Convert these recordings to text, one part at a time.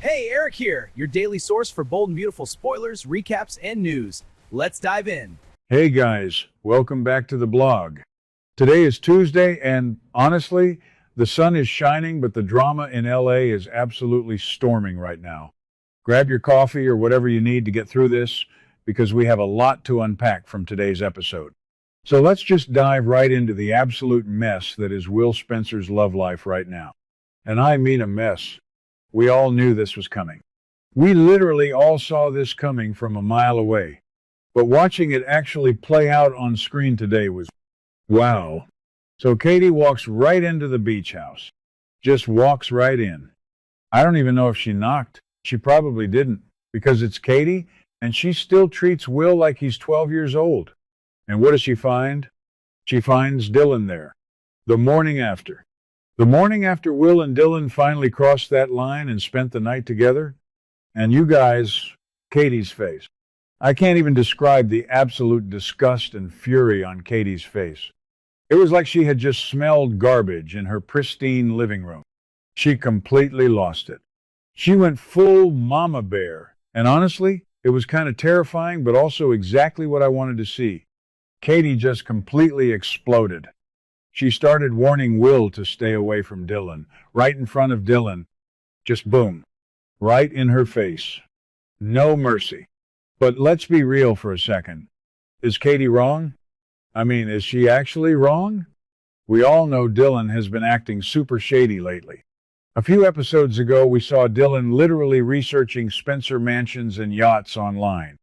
Hey, Eric here, your daily source for bold and beautiful spoilers, recaps, and news. Let's dive in. Hey guys, welcome back to the blog. Today is Tuesday, and honestly, the sun is shining, but the drama in LA is absolutely storming right now. Grab your coffee or whatever you need to get through this, because we have a lot to unpack from today's episode. So let's just dive right into the absolute mess that is Will Spencer's love life right now. And I mean a mess. We all knew this was coming. We literally all saw this coming from a mile away. But watching it actually play out on screen today was wow. So Katie walks right into the beach house. Just walks right in. I don't even know if she knocked. She probably didn't, because it's Katie, and she still treats Will like he's 12 years old. And what does she find? She finds Dylan there. The morning after. The morning after Will and Dylan finally crossed that line and spent the night together. And you guys, Katie's face. I can't even describe the absolute disgust and fury on Katie's face. It was like she had just smelled garbage in her pristine living room. She completely lost it. She went full mama bear, and honestly, it was kind of terrifying, but also exactly what I wanted to see. Katie just completely exploded. She started warning Will to stay away from Dylan, right in front of Dylan. Just boom, right in her face. No mercy. But let's be real for a second. Is Katie wrong? I mean, is she actually wrong? We all know Dylan has been acting super shady lately. A few episodes ago, we saw Dylan literally researching Spencer mansions and yachts online.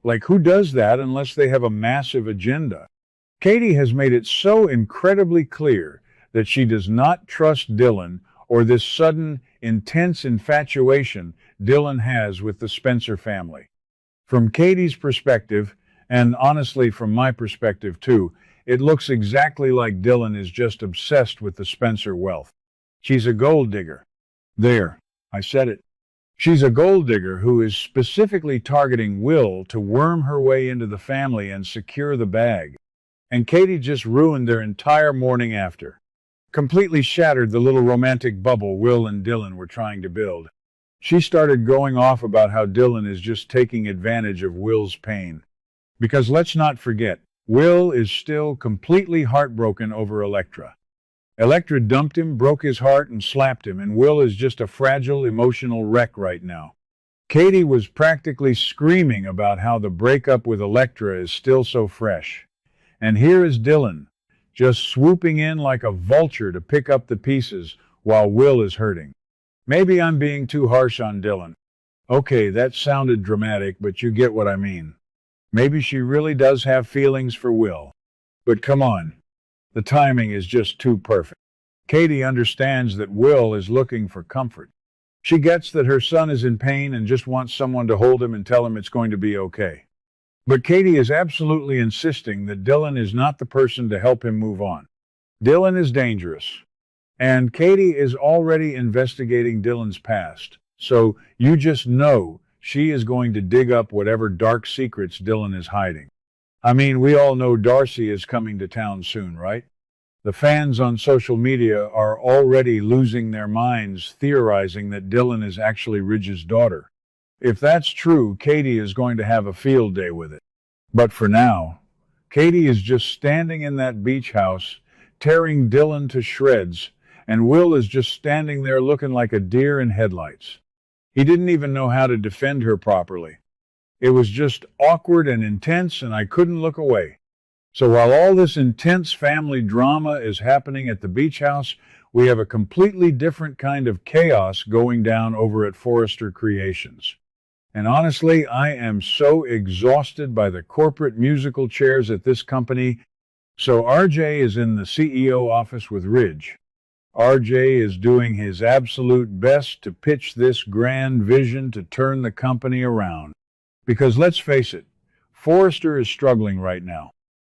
Like, who does that unless they have a massive agenda? Katie has made it so incredibly clear that she does not trust Dylan or this sudden, intense infatuation Dylan has with the Spencer family. From Katie's perspective, and honestly from my perspective too, it looks exactly like Dylan is just obsessed with the Spencer wealth. She's a gold digger. There, I said it. She's a gold digger who is specifically targeting Will to worm her way into the family and secure the bag. And Katie just ruined their entire morning after. Completely shattered the little romantic bubble Will and Dylan were trying to build. She started going off about how Dylan is just taking advantage of Will's pain. Because let's not forget, Will is still completely heartbroken over Electra. Electra dumped him, broke his heart, and slapped him, and Will is just a fragile, emotional wreck right now. Katie was practically screaming about how the breakup with Electra is still so fresh. And here is Dylan, just swooping in like a vulture to pick up the pieces while Will is hurting. Maybe I'm being too harsh on Dylan. Okay, that sounded dramatic, but you get what I mean. Maybe she really does have feelings for Will. But come on, the timing is just too perfect. Katie understands that Will is looking for comfort. She gets that her son is in pain and just wants someone to hold him and tell him it's going to be okay. But Katie is absolutely insisting that Dylan is not the person to help him move on. Dylan is dangerous. And Katie is already investigating Dylan's past, so you just know she is going to dig up whatever dark secrets Dylan is hiding. I mean, we all know Darcy is coming to town soon, right? The fans on social media are already losing their minds theorizing that Dylan is actually Ridge's daughter. If that's true, Katie is going to have a field day with it. But for now, Katie is just standing in that beach house, tearing Dylan to shreds, and Will is just standing there looking like a deer in headlights. He didn't even know how to defend her properly. It was just awkward and intense, and I couldn't look away. So while all this intense family drama is happening at the beach house, we have a completely different kind of chaos going down over at Forrester Creations. And honestly, I am so exhausted by the corporate musical chairs at this company. So RJ is in the CEO office with Ridge. RJ is doing his absolute best to pitch this grand vision to turn the company around. Because let's face it, Forrester is struggling right now.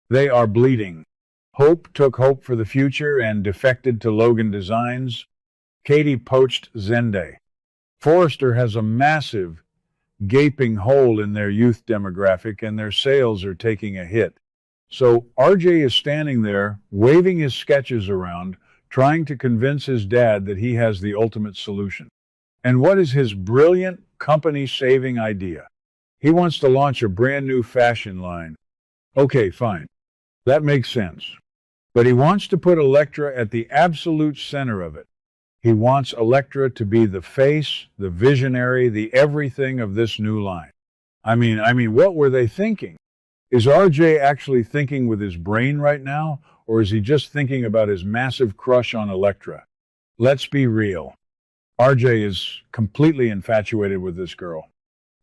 They are bleeding. Hope took hope for the future and defected to Logan Designs. Katie poached Zende. Forrester has a massive, gaping hole in their youth demographic, and their sales are taking a hit. So RJ is standing there, waving his sketches around, trying to convince his dad that he has the ultimate solution. And what is his brilliant company-saving idea? He wants to launch a brand new fashion line. Okay, fine. That makes sense. But he wants to put Elektra at the absolute center of it. He wants Elektra to be the face, the visionary, the everything of this new line. What were they thinking? Is RJ actually thinking with his brain right now, or is he just thinking about his massive crush on Elektra? Let's be real. RJ is completely infatuated with this girl.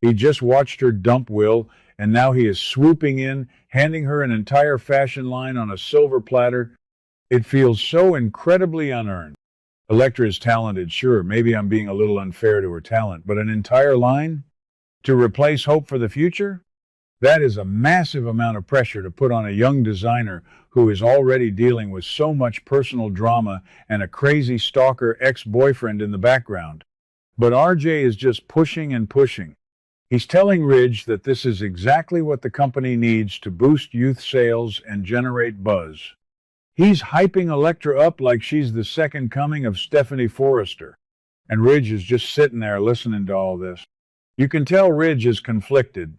He just watched her dump Will, and now he is swooping in, handing her an entire fashion line on a silver platter. It feels so incredibly unearned. Elektra is talented, sure, maybe I'm being a little unfair to her talent, but an entire line? To replace hope for the future? That is a massive amount of pressure to put on a young designer who is already dealing with so much personal drama and a crazy stalker ex-boyfriend in the background. But RJ is just pushing and pushing. He's telling Ridge that this is exactly what the company needs to boost youth sales and generate buzz. He's hyping Elektra up like she's the second coming of Stephanie Forrester. And Ridge is just sitting there listening to all this. You can tell Ridge is conflicted.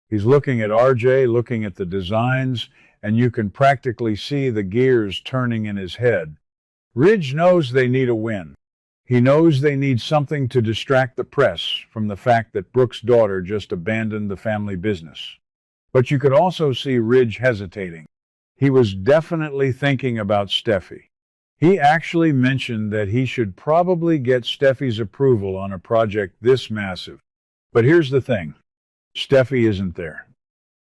He's looking at RJ, looking at the designs, and you can practically see the gears turning in his head. Ridge knows they need a win. He knows they need something to distract the press from the fact that Brooke's daughter just abandoned the family business. But you could also see Ridge hesitating. He was definitely thinking about Steffy. He actually mentioned that he should probably get Steffi's approval on a project this massive. But here's the thing. Steffy isn't there.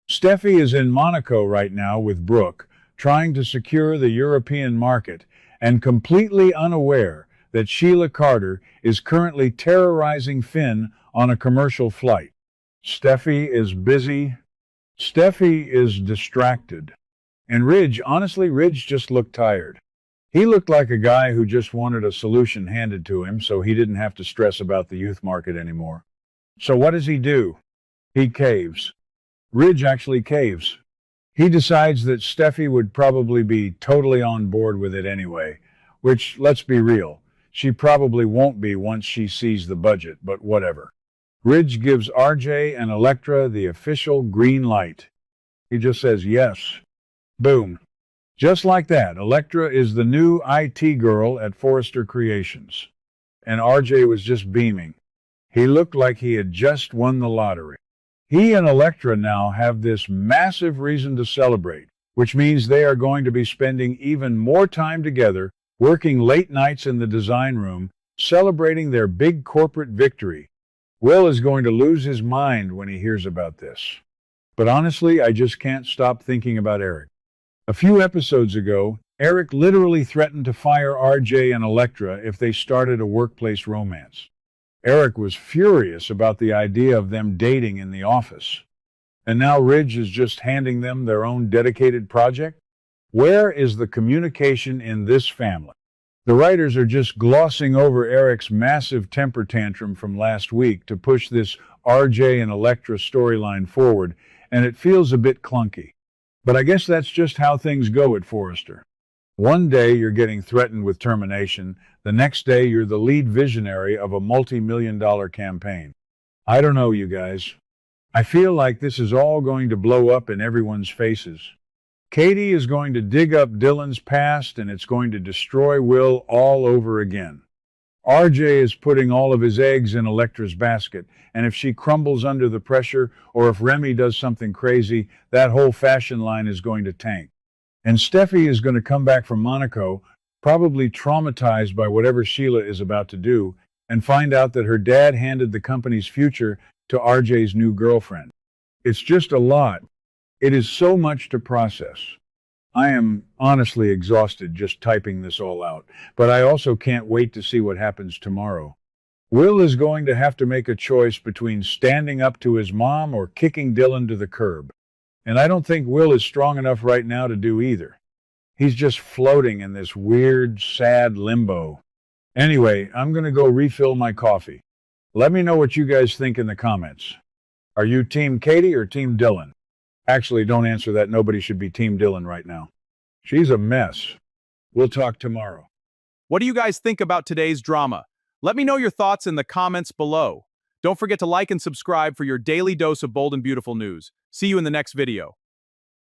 Steffy is in Monaco right now with Brooke, trying to secure the European market, and completely unaware that Sheila Carter is currently terrorizing Finn on a commercial flight. Steffy is busy. Steffy is distracted. And Ridge just looked tired. He looked like a guy who just wanted a solution handed to him so he didn't have to stress about the youth market anymore. So what does he do? He caves. Ridge actually caves. He decides that Steffi would probably be totally on board with it anyway, which, let's be real, she probably won't be once she sees the budget, but whatever. Ridge gives RJ and Elektra the official green light. He just says yes. Boom. Just like that, Elektra is the new IT girl at Forrester Creations. And RJ was just beaming. He looked like he had just won the lottery. He and Elektra now have this massive reason to celebrate, which means they are going to be spending even more time together, working late nights in the design room, celebrating their big corporate victory. Will is going to lose his mind when he hears about this. But honestly, I just can't stop thinking about Eric. A few episodes ago, Eric literally threatened to fire RJ and Elektra if they started a workplace romance. Eric was furious about the idea of them dating in the office. And now Ridge is just handing them their own dedicated project? Where is the communication in this family? The writers are just glossing over Eric's massive temper tantrum from last week to push this RJ and Elektra storyline forward, and it feels a bit clunky. But I guess that's just how things go at Forrester. One day you're getting threatened with termination, the next day you're the lead visionary of a multi-million-dollar campaign. I don't know, you guys. I feel like this is all going to blow up in everyone's faces. Katie is going to dig up Dylan's past, and it's going to destroy Will all over again. RJ is putting all of his eggs in Elektra's basket, and if she crumbles under the pressure, or if Remy does something crazy, that whole fashion line is going to tank. And Steffi is going to come back from Monaco, probably traumatized by whatever Sheila is about to do, and find out that her dad handed the company's future to RJ's new girlfriend. It's just a lot. It is so much to process. I am honestly exhausted just typing this all out, but I also can't wait to see what happens tomorrow. Will is going to have to make a choice between standing up to his mom or kicking Dylan to the curb. And I don't think Will is strong enough right now to do either. He's just floating in this weird, sad limbo. Anyway, I'm going to go refill my coffee. Let me know what you guys think in the comments. Are you Team Katie or Team Dylan? Actually, don't answer that. Nobody should be Team Dylan right now. She's a mess. We'll talk tomorrow. What do you guys think about today's drama? Let me know your thoughts in the comments below. Don't forget to like and subscribe for your daily dose of bold and beautiful news. See you in the next video.